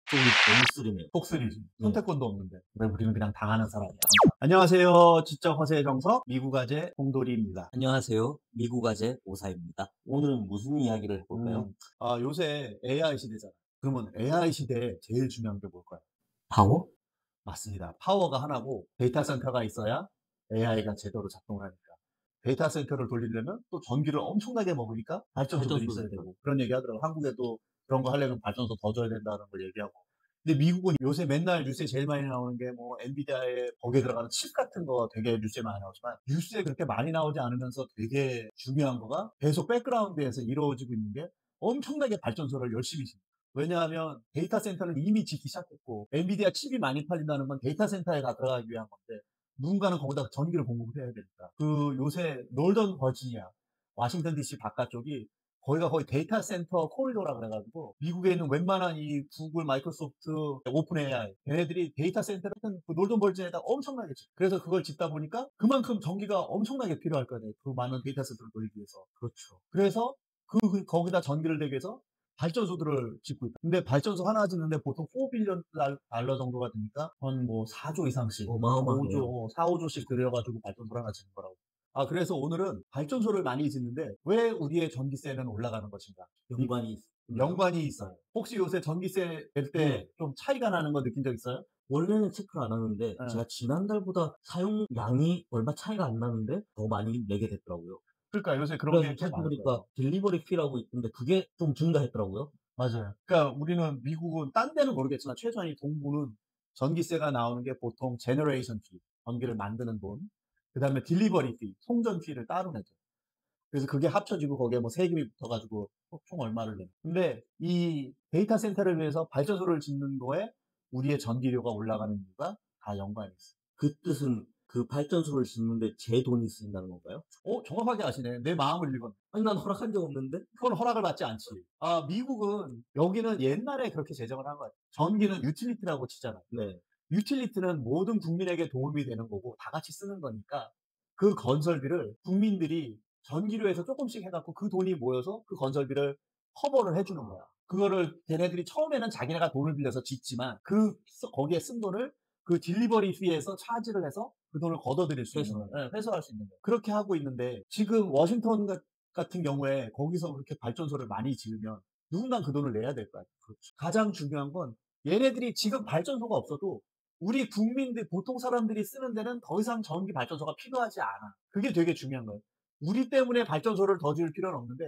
좀 너무 쓰리네요. 속쓰리지. 네. 선택권도 없는데. 왜 우리는 그냥 당하는 사람이야. 항상. 안녕하세요. 지적 허세 정석 미국아재 홍돌이입니다. 안녕하세요. 미국아재 오사입니다. 오늘은 무슨 이야기를 해볼까요? 요새 AI 시대잖아. 그러면 AI 시대에 제일 중요한 게 뭘까요? 파워? 맞습니다. 파워가 하나고 데이터 센터가 있어야 AI가 제대로 작동을 하니까. 데이터 센터를 돌리려면 또 전기를 엄청나게 먹으니까 발전소들이 발전소도 있어야 있죠. 되고 그런 얘기 하더라고요. 한국에도 그런 거 하려면 발전소 더 줘야 된다는 걸 얘기하고. 근데 미국은 요새 맨날 뉴스에 제일 많이 나오는 게 뭐 엔비디아에 거기에 들어가는 칩 같은 거 되게 뉴스에 많이 나오지만 뉴스에 그렇게 많이 나오지 않으면서 되게 중요한 거가 계속 백그라운드에서 이루어지고 있는 게 엄청나게 발전소를 열심히 짓는 거예요. 왜냐하면 데이터 센터는 이미 짓기 시작했고 엔비디아 칩이 많이 팔린다는 건 데이터 센터에 들어가기 위한 건데 누군가는 거기다 전기를 공급을 해야 되니까. 그 요새 노던 버지니아, 워싱턴 DC 바깥쪽이 거기가 거의 데이터 센터 코리도라 그래가지고 미국에 있는 웬만한 이 구글, 마이크로소프트, 오픈 AI 얘네들이 데이터 센터를 그 노던 버지니아에다 엄청나게 짓. 그래서 그걸 짓다 보니까 그만큼 전기가 엄청나게 필요할 거예요. 그 많은 데이터 센터를 돌리기 위해서. 그렇죠. 그래서 거기다 전기를 대기 위해서 발전소들을 짓고 있다. 근데 발전소 하나 짓는데 보통 4빌리언 달러 정도가 되니까 한 뭐 4조 이상씩, 어마어마하네요. 5조, 4, 5조씩 들여가지고 발전소를 하나 짓는 거라고. 그래서 오늘은 발전소를 많이 짓는데 왜 우리의 전기세는 올라가는 것인가? 연관이 있나요? 연관이 있어요. 혹시 요새 전기세 낼 때 네. 좀 차이가 나는 거 느낀 적 있어요? 원래는 체크를 안 하는데 예. 제가 지난달보다 사용량이 얼마 차이가 안 나는데 더 많이 내게 됐더라고요. 그러니까 요새 그런 그래서 게 좀 많을 찾아보니까 거예요. 딜리버리 피라고 있는데 그게 좀 증가했더라고요. 맞아요. 그러니까 우리는 미국은 딴 데는 모르겠지만 최소한 이 동부는 전기세가 나오는 게 보통 제너레이션 피, 전기를 만드는 돈, 그다음에 딜리버리 피, 송전 피를 따로 내죠. 그래서 그게 합쳐지고 거기에 뭐 세금이 붙어가지고 총 얼마를 내요. 근데 이 데이터 센터를 위해서 발전소를 짓는 거에 우리의 전기료가 올라가는 이유가 다 연관이 있어요. 그 뜻은 그 발전소를 짓는데 제 돈이 쓰인다는 건가요? 정확하게 아시네. 내 마음을 읽었네. 아니 난 허락한 적 없는데? 그건 허락을 받지 않지. 미국은 여기는 옛날에 그렇게 제정을 한 거예요. 전기는 유틸리티라고 치잖아요. 네. 유틸리티는 모든 국민에게 도움이 되는 거고 다 같이 쓰는 거니까 그 건설비를 국민들이 전기료에서 조금씩 해갖고 그 돈이 모여서 그 건설비를 커버를 해주는 거야. 그거를 걔네들이 처음에는 자기네가 돈을 빌려서 짓지만 거기에 쓴 돈을 그 딜리버리 피에서 차지를 해서 그 돈을 걷어들일 수 있는 거예요. 네, 회수할 수 있는 거예요. 그렇게 하고 있는데 지금 워싱턴 같은 경우에 거기서 그렇게 발전소를 많이 지으면 누군가 그 돈을 내야 될 거야. 그렇죠. 가장 중요한 건 얘네들이 지금 발전소가 없어도 우리 국민들, 보통 사람들이 쓰는 데는 더 이상 전기 발전소가 필요하지 않아. 그게 되게 중요한 거예요. 우리 때문에 발전소를 더 지을 필요는 없는데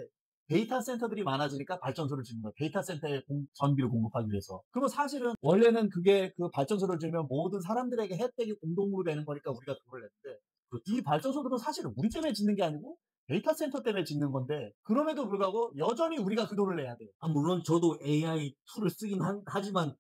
데이터 센터들이 많아지니까 발전소를 짓는 거예요. 데이터 센터에 전기를 공급하기 위해서. 그러면 사실은 원래는 그게 그 발전소를 지으면 모든 사람들에게 혜택이 공동으로 되는 거니까 우리가 돈을 냈는데 이 발전소들은 사실은 우리 때문에 짓는 게 아니고 데이터 센터 때문에 짓는 건데 그럼에도 불구하고 여전히 우리가 그 돈을 내야 돼요. 물론 저도 AI 툴을 쓰긴 하지만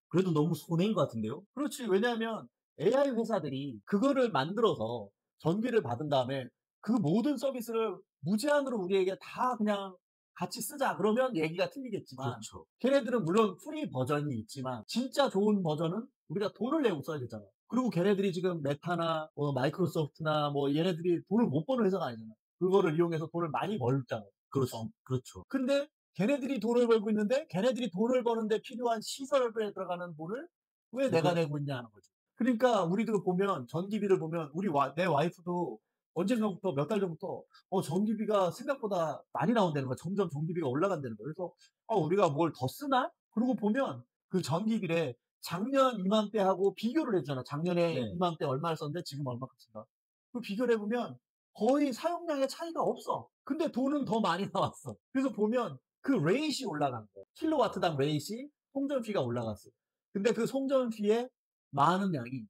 그래도 너무 손해인 것 같은데요? 그렇지. 왜냐하면 AI 회사들이 그거를 만들어서 전기를 받은 다음에 그 모든 서비스를 무제한으로 우리에게 다 그냥 같이 쓰자 그러면 얘기가 틀리겠지만 그렇죠. 걔네들은 물론 프리 버전이 있지만 진짜 좋은 버전은 우리가 돈을 내고 써야 되잖아. 그리고 걔네들이 지금 메타나 마이크로소프트나 뭐 얘네들이 돈을 못 버는 회사가 아니잖아. 그거를 이용해서 돈을 많이 벌잖아. 그렇죠. 그렇죠. 근데 걔네들이 돈을 벌고 있는데 걔네들이 돈을 버는데 필요한 시설에 들어가는 돈을 왜 내가 내가 내고 있냐 하는 거지. 그러니까 우리도 보면 전기비를 보면 내 와이프도 언젠가부터 몇 달 전부터 전기비가 생각보다 많이 나온다는 거야. 점점 전기비가 올라간다는 거야. 그래서 우리가 뭘 더 쓰나? 그러고 보면 그 전기비를 작년 이맘때하고 비교를 해주잖아. 작년에 네. 이맘때 얼마를 썼는데 지금 얼마큼 쓴다. 그 비교를 해보면 거의 사용량의 차이가 없어. 근데 돈은 더 많이 나왔어. 그래서 보면 그 레이시 올라간 거야. 킬로와트당 레이시 송전비가 올라갔어. 근데 그 송전비의 많은 양이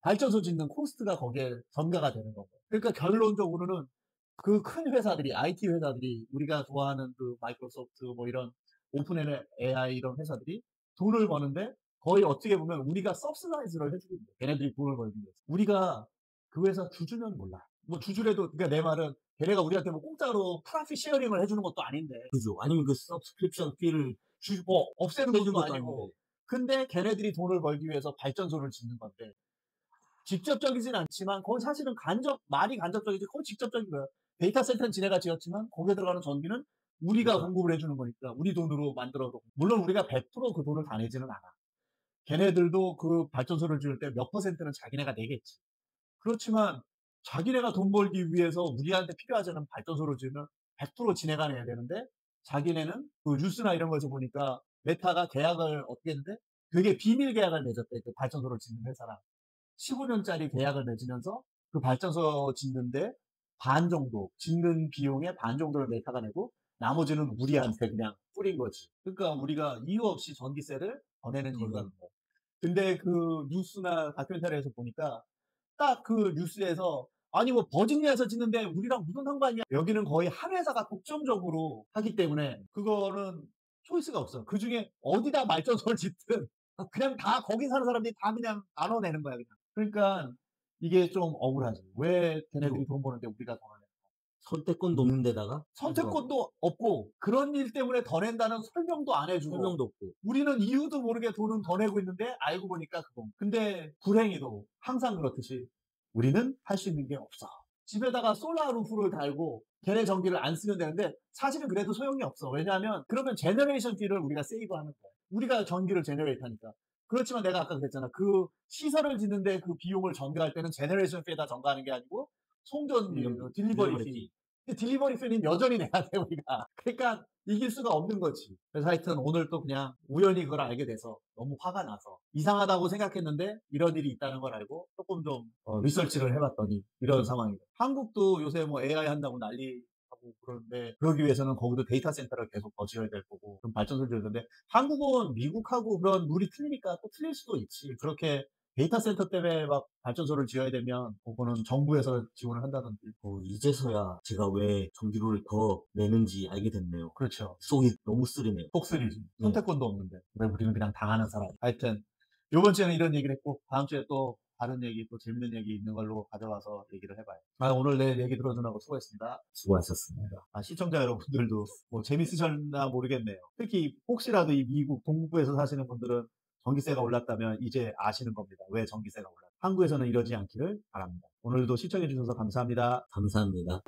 발전소 짓는 코스트가 거기에 전가가 되는 거고. 그러니까 결론적으로는 그 큰 회사들이, IT 회사들이, 우리가 좋아하는 그 마이크로소프트 뭐 이런 오픈 AI 이런 회사들이 돈을 버는데 거의 어떻게 보면 우리가 서브시다이즈를 해주고 있는 거예요. 걔네들이 돈을 벌기 위해서. 우리가 그 회사 주주면 몰라. 뭐 주주래도, 그러니까 내 말은 걔네가 우리한테 뭐 공짜로 프라핏 쉐어링을 해주는 것도 아닌데, 그죠. 아니면 그 서브스크립션 피를 없애는 떼준 것도 것도 아니고. 아닌데. 근데 걔네들이 돈을 벌기 위해서 발전소를 짓는 건데 직접적이진 않지만 그건 사실은 말이 간접적이지 그건 직접적인 거예요. 데이터 센터는 지네가 지었지만 거기에 들어가는 전기는 우리가 그러니까 공급을 해주는 거니까 우리 돈으로 만들어도 물론 우리가 100%그 돈을 다 내지는 않아. 걔네들도 그 발전소를 지을 때 몇 퍼센트는 자기네가 내겠지. 그렇지만 자기네가 돈 벌기 위해서 우리한테 필요하지 않은 발전소를 지으면 100% 지네가 내야 되는데 자기네는 그 뉴스나 이런 거에서 보니까 메타가 계약을 어떻게 했는데 되게 비밀 계약을 맺었대. 그 발전소를 짓는 회사랑. 15년짜리 계약을 맺으면서 그 발전소 짓는데 반 정도, 짓는 비용의 반 정도를 메타가 내고 나머지는 우리한테 그냥 뿌린 거지. 그러니까 우리가 이유 없이 전기세를 더 내는 이유가 그거야. 근데 그 뉴스나 다큐멘터리에서 보니까 딱 그 뉴스에서 아니 뭐 버지니아에서 짓는데 우리랑 무슨 상관이야. 여기는 거의 한 회사가 독점적으로 하기 때문에 그거는 초이스가 없어. 그중에 어디다 발전소를 짓든 그냥 다 거기 사는 사람들이 다 그냥 나눠내는 거야, 그냥. 그러니까 이게 좀 억울하지. 왜 걔네들이 돈 버는데 우리가 더 내냐. 선택권도 없는 데다가 선택권도 없고 그런 일 때문에 더 낸다는 설명도 안 해주고 설명도 없고. 우리는 이유도 모르게 돈은 더 내고 있는데 알고 보니까 그거. 근데 불행히도 항상 그렇듯이 우리는 할 수 있는 게 없어. 집에다가 솔라 루프를 달고 걔네 전기를 안 쓰면 되는데 사실은 그래도 소용이 없어. 왜냐하면 그러면 제너레이션 비를 우리가 세이브하는 거야. 우리가 전기를 제너레이트 하니까. 그렇지만 내가 아까 그랬잖아. 그 시설을 짓는데 그 비용을 전가할 때는 제너레이션 비에다 전가하는 게 아니고 송전 딜리버리 피. 딜리버리 피는 여전히 내야 돼 우리가. 그러니까 이길 수가 없는 거지. 그래서 하여튼 오늘 또 그냥 우연히 그걸 알게 돼서 너무 화가 나서 이상하다고 생각했는데 이런 일이 있다는 걸 알고 조금 좀 리서치를 해봤더니 이런 상황이에요. 한국도 요새 뭐 AI 한다고 난리하고 그러는데 그러기 위해서는 거기도 데이터 센터를 계속 더 지어야 될 거고 좀 발전소를 지어야 되는데 한국은 미국하고 그런 룰이 틀리니까 또 틀릴 수도 있지. 그렇게 데이터 센터 때문에 막 발전소를 지어야 되면 그거는 정부에서 지원을 한다든지. 이제서야 제가 왜 전기료를 더 내는지 알게 됐네요. 그렇죠. 속이 너무 쓰리네요. 속쓰리지. 선택권도 없는데. 왜 우리는 그냥 당하는 사람. 하여튼 요번 주에는 이런 얘기를 했고 다음 주에 또 다른 얘기 또 재밌는 얘기 있는 걸로 가져와서 얘기를 해봐요. 오늘 내 얘기 들어주느라고 수고했습니다. 수고하셨습니다. 시청자 여러분들도 뭐 재밌으셨나 모르겠네요. 특히 혹시라도 이 미국 동부에서 사시는 분들은 전기세가 올랐다면 이제 아시는 겁니다. 왜 전기세가 올랐다. 한국에서는 이러지 않기를 바랍니다. 오늘도 시청해 주셔서 감사합니다. 감사합니다.